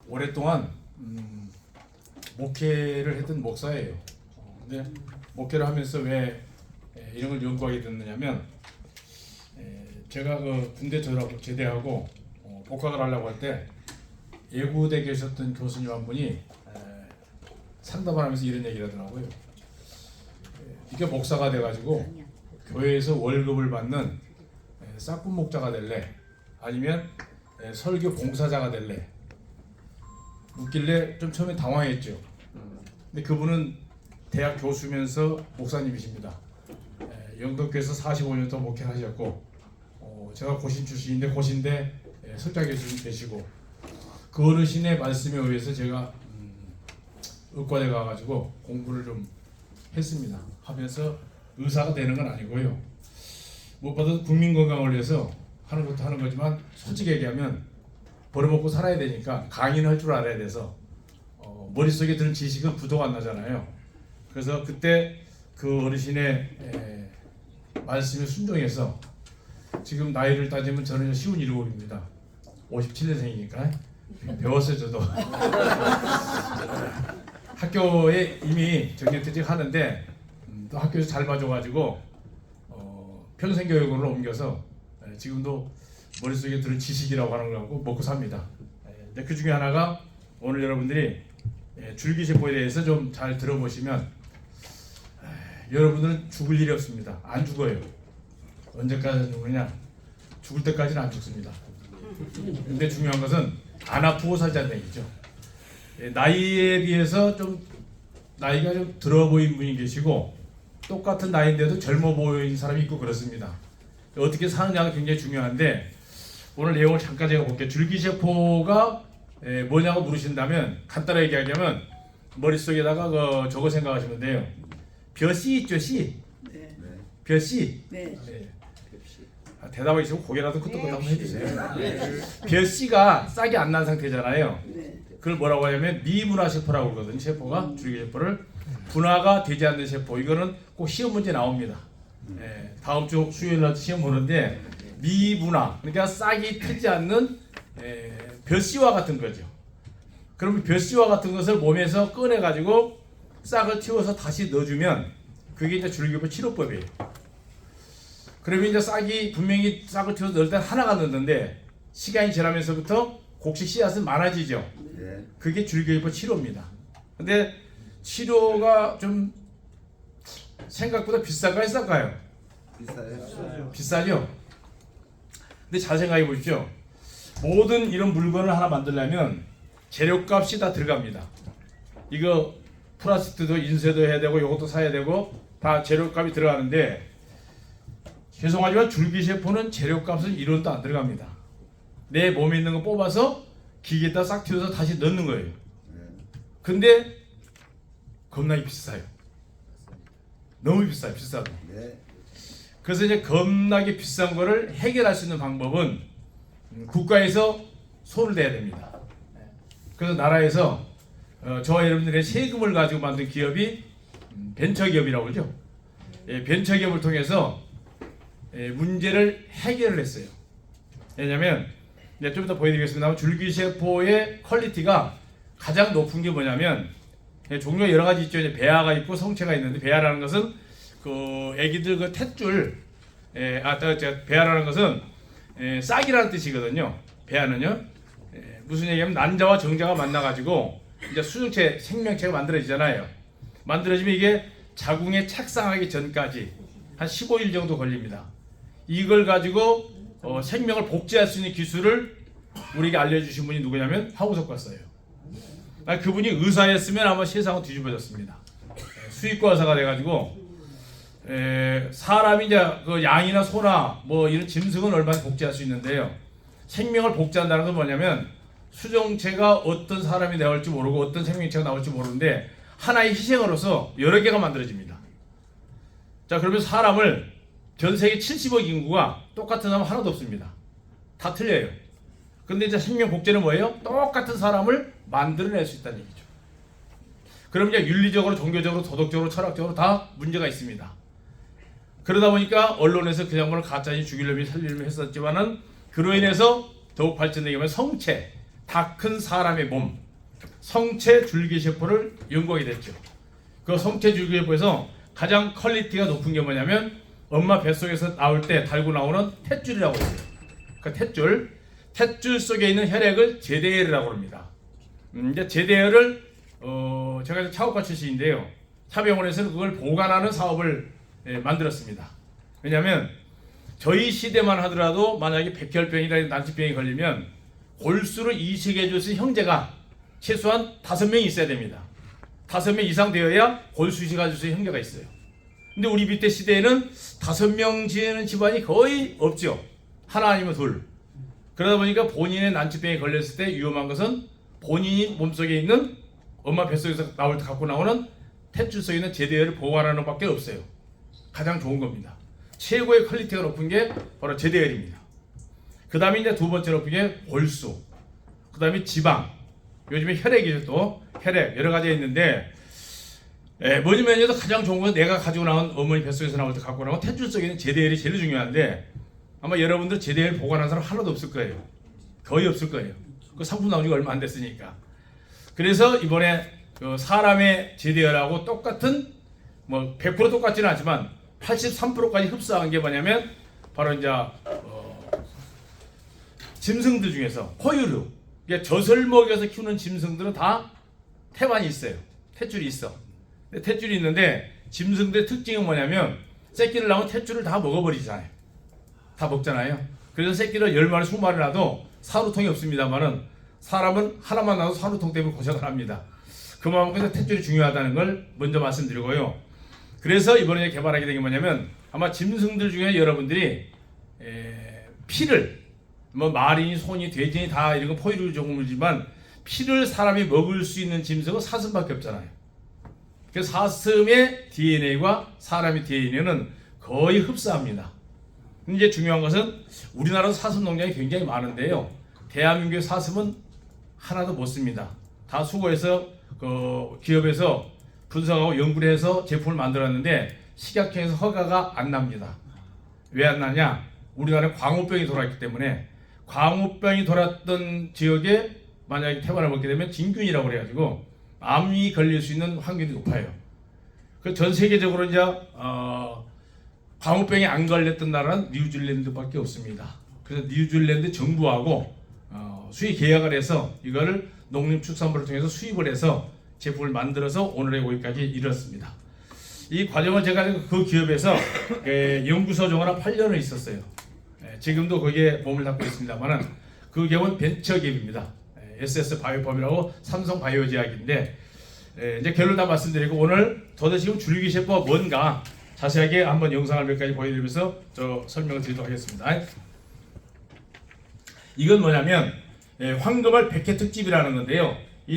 오랫동안 목회를 했던 목사예요. 근데 목회를 하면서 왜 이런 걸 연구하게 됐느냐면, 제가 그 군대 제대하고 복학을 하려고 할 때 예구대 계셨던 교수님 한 분이 상담을 하면서 이런 얘기를 하더라고요. 이게 목사가 돼가지고 교회에서 월급을 받는 싹군 목자가 될래? 아니면 설교 봉사자가 될래? 묻길래 좀 처음에 당황했죠. 근데 그분은 대학 교수면서 목사님이십니다. 영덕교에서 45년 동안 목회하셨고, 제가 고신 출신인데 고신대 석좌 교수님 되시고, 그 어르신의 말씀에 의해서 제가 의과대 가가지고 공부를 좀 했습니다. 하면서 의사가 되는 건 아니고요. 무엇보다 국민 건강을 위해서 하는 것도 하는 거지만, 솔직히 얘기하면 벌어먹고 살아야 되니까 강의는 할 줄 알아야 돼서 머릿속에 드는 지식은 부도가 안 나잖아요. 그래서 그때 그 어르신의 말씀에 순종해서, 지금 나이를 따지면 저는 57입니다. 57년생이니까 배웠어요 저도. 학교에 이미 정년퇴직 하는데 또 학교에서 잘 봐줘가지고 평생교육원을 옮겨서 지금도 머릿속에 들은 지식이라고 하는 거 갖고 먹고 삽니다. 근데 그 중에 하나가, 오늘 여러분들이 줄기세포에 대해서 좀 잘 들어보시면, 여러분들은 죽을 일이 없습니다. 안 죽어요. 언제까지 죽느냐? 죽을 때까지는 안 죽습니다. 근데 중요한 것은 안 아프고 살자는 얘기죠. 나이에 비해서 좀 나이가 좀 들어 보이는 분이 계시고, 똑같은 나이인데도 젊어 보이는 사람이 있고 그렇습니다. 어떻게 사느냐가 굉장히 중요한데, 오늘 내용을 잠깐 제가 볼게요. 줄기세포가 뭐냐고 물으신다면, 간단하게 얘기하자면 머릿속에다가 저거 생각하시면 돼요. 벼씨 있죠, 씨? 네. 벼씨? 네. 대답하기 싫으면 고개라도 끄덕끄덕 한번 해주세요. 벼씨가 싹이 안 난 상태잖아요. 네. 그걸 뭐라고 하냐면 미분화 세포라고 그러거든요. 세포가, 줄기세포를. 분화가 되지 않는 세포, 이거는 꼭 시험 문제 나옵니다. 다음 주 수요일 날 시험 보는데, 미분화, 그러니까 싹이 트지 않는 벼씨와 같은 거죠. 그러면 벼씨와 같은 것을 몸에서 꺼내가지고 싹을 틔워서 다시 넣어주면 그게 이제 줄기세포 치료법이에요. 그러면 이제 싹이 분명히 싹을 틔워서 넣을 때 하나가 넣는데, 시간이 지나면서부터 곡식 씨앗은 많아지죠. 그게 줄기세포 치료입니다. 근데 치료가 좀 생각보다 비쌀까요, 쌀까요? 비싸요. 비싸죠? 근데 잘 생각해 보십시오. 모든 이런 물건을 하나 만들려면 재료값이 다 들어갑니다. 이거 플라스틱도 인쇄도 해야 되고, 이것도 사야 되고, 다 재료값이 들어가는데, 죄송하지만 줄기세포는 재료값은 1원도 안 들어갑니다. 내 몸에 있는 거 뽑아서 기계에다 싹 틔워서 다시 넣는 거예요. 근데 겁나게 비싸요. 너무 비싸요. 비싸도. 그래서 이제 겁나게 비싼 거를 해결할 수 있는 방법은 국가에서 손을 대야 됩니다. 그래서 나라에서 저와 여러분들의 세금을 가지고 만든 기업이 벤처기업이라고 그러죠. 벤처기업을 통해서 문제를 해결을 했어요. 왜냐하면 좀 이따 보여드리겠습니다만, 줄기세포의 퀄리티가 가장 높은 게 뭐냐면, 종류가 여러 가지 있죠. 배아가 있고 성체가 있는데, 배아라는 것은 그 애기들 그 탯줄, 배아라는 것은 싹이라는 뜻이거든요. 배아는요, 무슨 얘기냐면 난자와 정자가 만나가지고 이제 수정체, 생명체가 만들어지잖아요. 만들어지면 이게 자궁에 착상하기 전까지 한 15일 정도 걸립니다. 이걸 가지고 생명을 복제할 수 있는 기술을 우리에게 알려주신 분이 누구냐면 황우석 박사예요. 그분이 의사였으면 아마 세상은 뒤집어졌습니다. 수의과 의사가 돼가지고 사람이 이제 그 양이나 소나 뭐 이런 짐승은 얼마나 복제할 수 있는데요. 생명을 복제한다는 건 뭐냐면, 수정체가 어떤 사람이 나올지 모르고 어떤 생명체가 나올지 모르는데 하나의 희생으로서 여러 개가 만들어집니다. 자, 그러면 사람을 전 세계 70억 인구가 똑같은 사람 하나도 없습니다. 다 틀려요. 근데 이제 생명 복제는 뭐예요? 똑같은 사람을 만들어낼 수 있다는 얘기죠. 그럼 이제 윤리적으로, 종교적으로, 도덕적으로, 철학적으로 다 문제가 있습니다. 그러다 보니까 언론에서 그 양반을 가짜니 죽이려면 살리려면 했었지만은, 그로 인해서 더욱 발전되게 하면 성체, 다 큰 사람의 몸, 성체 줄기세포를 연구하게 됐죠. 그 성체 줄기세포에서 가장 퀄리티가 높은 게 뭐냐면 엄마 뱃속에서 나올 때 달고 나오는 탯줄이라고 해요. 그 탯줄 속에 있는 혈액을 제대혈이라고 합니다. 이제 제대혈을 제가 차업과 출신인데요. 차병원에서는 그걸 보관하는 사업을 만들었습니다. 왜냐하면 저희 시대만 하더라도 만약에 백혈병이나 난치병이 걸리면 골수를 이식해 줄 수 있는 형제가 최소한 5명이 있어야 됩니다. 5명 이상 되어야 골수 이식해 줄 수 있는 형제가 있어요. 근데 우리 밑에 시대에는 5명 지내는 집안이 거의 없죠. 하나 아니면 둘. 그러다 보니까 본인의 난치병에 걸렸을 때 위험한 것은 본인이 몸속에 있는 엄마 뱃속에서 나올 때 갖고 나오는 탯줄 속에 있는 제대혈을 보관하는 것밖에 없어요. 가장 좋은 겁니다. 최고의 퀄리티가 높은 게 바로 제대혈입니다. 그 다음에 이제 두 번째 높은 게 골수, 그 다음에 지방, 요즘에 혈액이죠. 또 혈액 여러 가지가 있는데 뭐냐면 가장 좋은 건 내가 가지고 나온 어머니 뱃속에서 나올 때 갖고 나온 탯줄 속에 있는 제대혈이 제일 중요한데 아마 여러분들 제대혈 보관하는 사람 하나도 없을 거예요. 거의 없을 거예요. 그 상품 나온 지가 얼마 안 됐으니까. 그래서 이번에 사람의 제대혈하고 똑같은 뭐 100% 똑같지는 않지만 83%까지 흡수한 게 뭐냐면 바로 이제 짐승들 중에서 포유류, 젖을 먹여서 키우는 짐승들은 다 태반이 있어요. 탯줄이 있어. 탯줄이 있는데 짐승들의 특징은 뭐냐면 새끼를 낳으면 탯줄을 다 먹어버리잖아요. 다 먹잖아요. 그래서 새끼를 10마리, 20마리 낳아도 산후통이 없습니다만은 사람은 하나만 낳아도 산후통 때문에 고생을 합니다. 그만큼 탯줄이 중요하다는 걸 먼저 말씀드리고요. 그래서 이번에 개발하게 된 게 뭐냐면 아마 짐승들 중에 여러분들이 피를 뭐 말이니 소니 돼지니 다 이런 건 포유류 종류지만 피를 사람이 먹을 수 있는 짐승은 사슴밖에 없잖아요. 그래서 사슴의 DNA와 사람의 DNA는 거의 흡사합니다. 이제 중요한 것은 우리나라 사슴 농장이 굉장히 많은데요. 대한민국의 사슴은 하나도 못 씁니다. 다 수거해서 그 기업에서 분석하고 연구를 해서 제품을 만들었는데 식약청에서 허가가 안 납니다. 왜 안 나냐? 우리나라에 광우병이 돌았기 때문에 광우병이 돌았던 지역에 만약에 태반을 먹게 되면 진균이라고 그래가지고 암이 걸릴 수 있는 확률이 높아요. 그 전 세계적으로 이제 광우병이 안 걸렸던 나라는 뉴질랜드밖에 없습니다. 그래서 뉴질랜드 정부하고 수입 계약을 해서 이거를 농림축산부를 통해서 수입을 해서 제품을 만들어서 오늘의 고기까지 이뤘습니다. 이 과정을 제가 그 기업에서 연구소 정원 8년을 있었어요. 지금도 거기에 몸을 담고 있습니다만은 그 기업은 벤처기업입니다. SS 바이오팜이라고 삼성 바이오제약인데 이제 결론 다 말씀드리고 오늘 도대체 지금 줄기세포가 뭔가 자세하게 한번 영상을 몇 가지 보여드리면서 설명을 드리도록 하겠습니다. 이건 뭐냐면 황금알 100회 특집이라는 건데요.